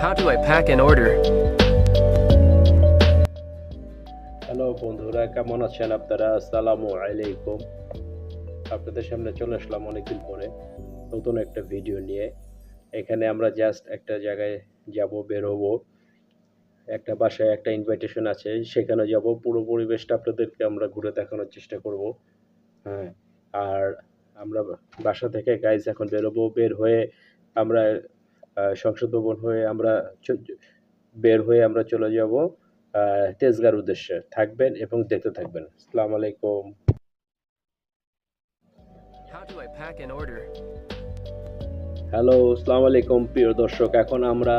How do I pack an order? Hello বন্ধুরা, কেমন আছেন আপনারা? আসসালামু আলাইকুম। আপনাদের সামনে চলে আসলাম অনেকদিন পরে নতুন একটা ভিডিও নিয়ে। এখানে আমরা জাস্ট একটা জায়গায় যাব, বের হবো। একটা বাসায় একটা ইনভাইটেশন আছে, সেখানে যাব। পুরো পরিবেশটা আপনাদেরকে আমরা ঘুরে দেখানোর চেষ্টা করব। হ্যাঁ, আর আমরা বাসা থেকে গাইজ এখন বেরোবো। বের হয়ে আমরা সংসদ ভবন হয়ে আমরা বের হয়ে আমরা চলে যাব তেজগাঁর উদ্দেশ্যে। থাকবেন এবং দেখতে থাকবেন। আসসালামু আলাইকুম। How do I pack an order? Hello, আসসালামু আলাইকুম প্রিয় দর্শক। এখন আমরা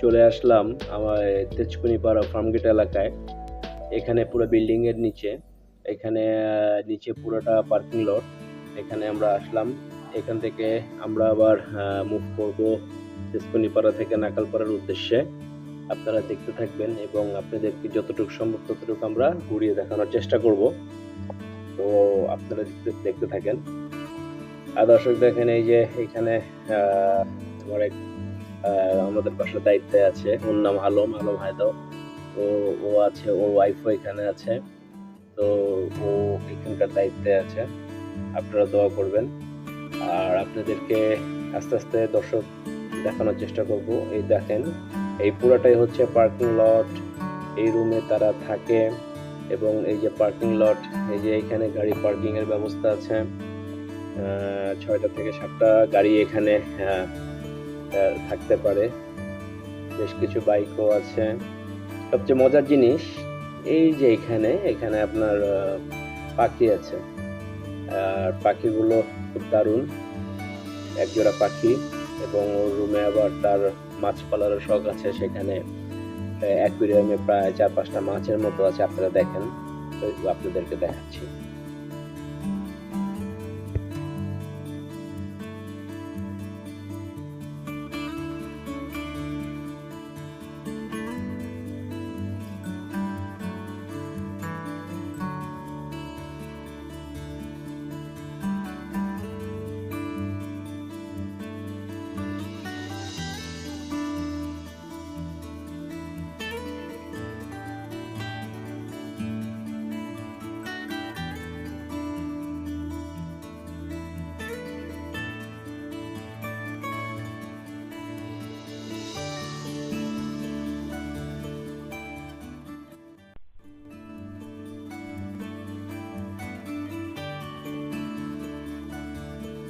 চলে আসলাম আমার তেজকুনিপাড়া ফার্মগেট এলাকায়। এখানে পুরো বিল্ডিং এর নিচে, এখানে নিচে পুরোটা পার্কিং লট। এখানে আমরা আসলাম। এখান থেকে আমরা আবার মুভ করব তেজকুনিপাড়া থেকে নাকালপাড়ার উদ্দেশ্যে। আপনারা দেখতে থাকবেন এবং আপনাদেরকে যতটুকু সম্ভব ততটুকু আমরা ঘুরিয়ে দেখানোর চেষ্টা করব। তো আপনারা দেখতে থাকেন। আর দর্শক দেখেন, এই যে এখানে আমার এক আমাদের বাসার দায়িত্বে আছে, ওর নাম আলম হায়দার। তো ও আছে, ওর ওয়াইফও এখানে আছে। তো ও এখানকার দায়িত্বে আছে। আপনারা দোয়া করবেন। আর আপনাদেরকে আস্তে আস্তে দর্শক দেখানোর চেষ্টা করব। এই দেখেন, এই পুরাটাই হচ্ছে পার্কিং লট। এই রুমে তারা থাকে এবং এই যে পার্কিং লট, এই যে এখানে গাড়ি পার্কিং এর ব্যবস্থা আছে। 6টা থেকে 7টা গাড়ি এখানে থাকতে পারে। বেশ কিছু বাইকও আছে। সবচেয়ে মজার জিনিস এই যে এখানে আপনার পাখি আছে। আর পাখিগুলো খুব দারুণ, একজোড়া পাখি। এবং ওর রুমে আবার তার মাছ পালার শখ আছে। সেখানে অ্যাকুয়ারিয়ামে প্রায় 4-5টা মাছের মতো আছে। আপনারা দেখেন, আপনাদেরকে দেখাচ্ছি।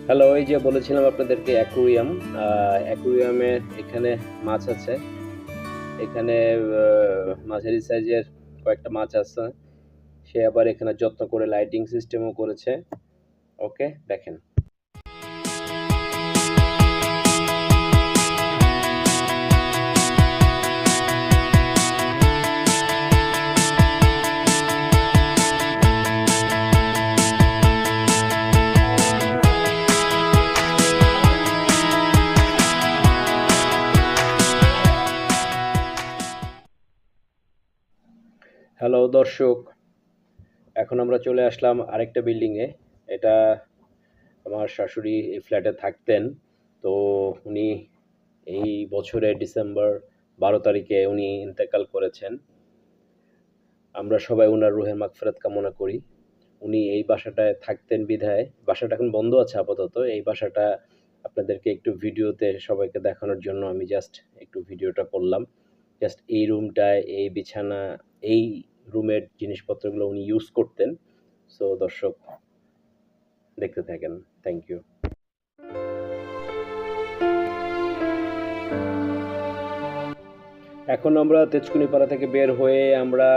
হ্যালো, এই যে বলেছিলাম আপনাদেরকে অ্যাকুয়ারিয়াম। অ্যাকুয়ারিয়ামে এখানে মাছ আছে। এখানে মাঝারি সাইজের কয়েকটা মাছ আছে। সে আবার এখানে যত্ন করে লাইটিং সিস্টেমও করেছে। ওকে, দেখেন। হ্যালো দর্শক, এখন আমরা চলে আসলাম আরেকটা বিল্ডিংয়ে। এটা আমার শাশুড়ি এই ফ্ল্যাটে থাকতেন। তো উনি এই বছরের ডিসেম্বর 12 তারিখে উনি ইন্তেকাল করেছেন। আমরা সবাই ওনার রুহের মাগফিরাত কামনা করি। উনি এই বাসাটায় থাকতেন বিধায় বাসাটা এখন বন্ধ আছে আপাতত। এই বাসাটা আপনাদেরকে একটু ভিডিওতে সবাইকে দেখানোর জন্য আমি জাস্ট একটু ভিডিওটা করলাম। জাস্ট এই রুমটায়, এই বিছানা, এই রুমের জিনিসপত্রগুলো উনি ইউজ করতেন। সো দর্শক দেখতে থাকেন। Thank you. এখন আমরা তেজকুনিপাড়া থেকে বের হয়ে আমরা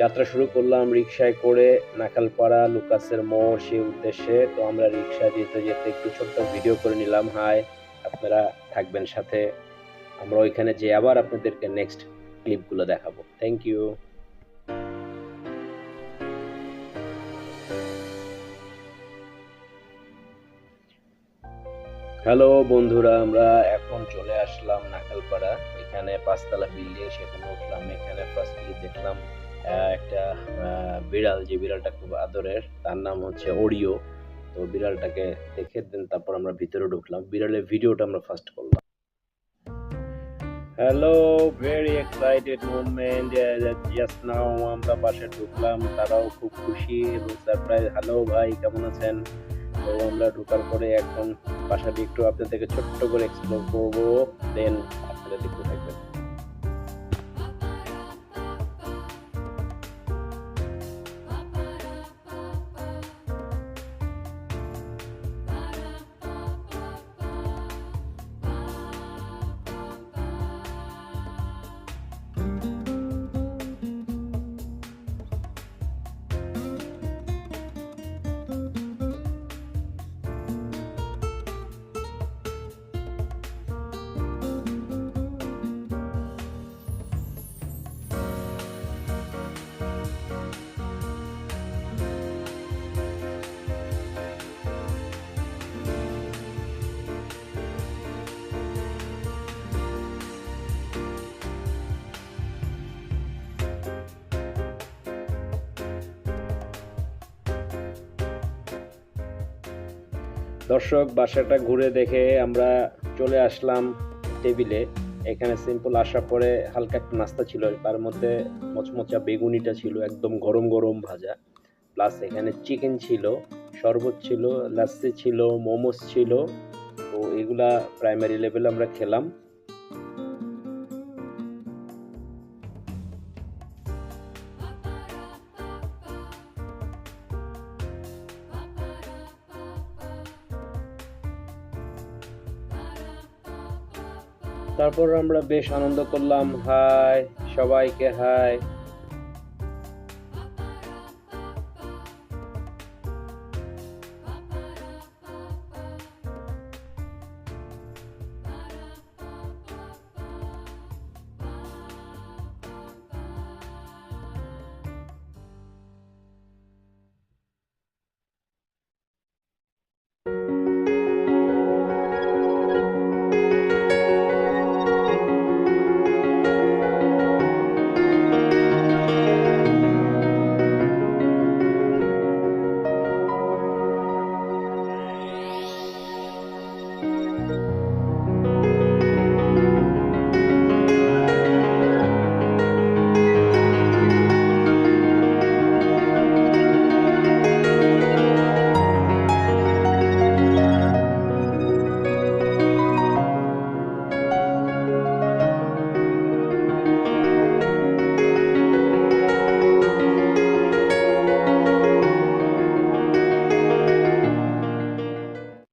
যাত্রা শুরু করলাম রিক্সায় করে নাকালপাড়া লুকাসের মোড় সেই উদ্দেশ্যে। তো আমরা রিক্সা যেতে যেতে একটু ছোট্ট ভিডিও করে নিলাম। হাই, আপনারা থাকবেন সাথে। আমরা ওইখানে যেয়ে আবার আপনাদেরকে নেক্সট ক্লিপগুলো দেখাবো। Thank you. হ্যালো বন্ধুরা, আমরা এখন চলে আসলাম নাকালপাড়া। এখানে 5তলা বিল্ডিং, সেখানে উঠলাম। এখানে ফার্স্টলি দেখলাম একটা বিড়াল, যে বিড়ালটা খুব আদরের, তার নাম হচ্ছে ওরিও। তো বিড়ালটাকে দেখে দেন, তারপর আমরা ভিতরে ঢুকলাম। বিড়ালের ভিডিওটা আমরা ফার্স্ট করলাম। Hello, very excited movement. Just now আমরা বাসায় ঢুকলাম, তারাও খুব খুশি এবং সারপ্রাইজ। হ্যালো ভাই, কেমন আছেন? তো আমরা ঢোকার পরে এখন বাসাটি একটু আপনাদেরকে ছোট্ট করে এক্সপ্লোর করবো, দেন আপনারা দেখতে থাকবেন। দর্শক, বাসাটা ঘুরে দেখে আমরা চলে আসলাম টেবিলে। এখানে সিম্পল আসার পরে হালকা একটা নাস্তা ছিল, তার মধ্যে মচমচা বেগুনিটা ছিল একদম গরম গরম ভাজা, প্লাস এখানে চিকেন ছিল, শরবত ছিল, লাস্সি ছিল, মোমোস ছিল। তো এগুলা প্রাইমারি লেভেলে আমরা খেলাম। তারপর আমরা বেশ আনন্দ করলাম। হাই সবাইকে, হাই।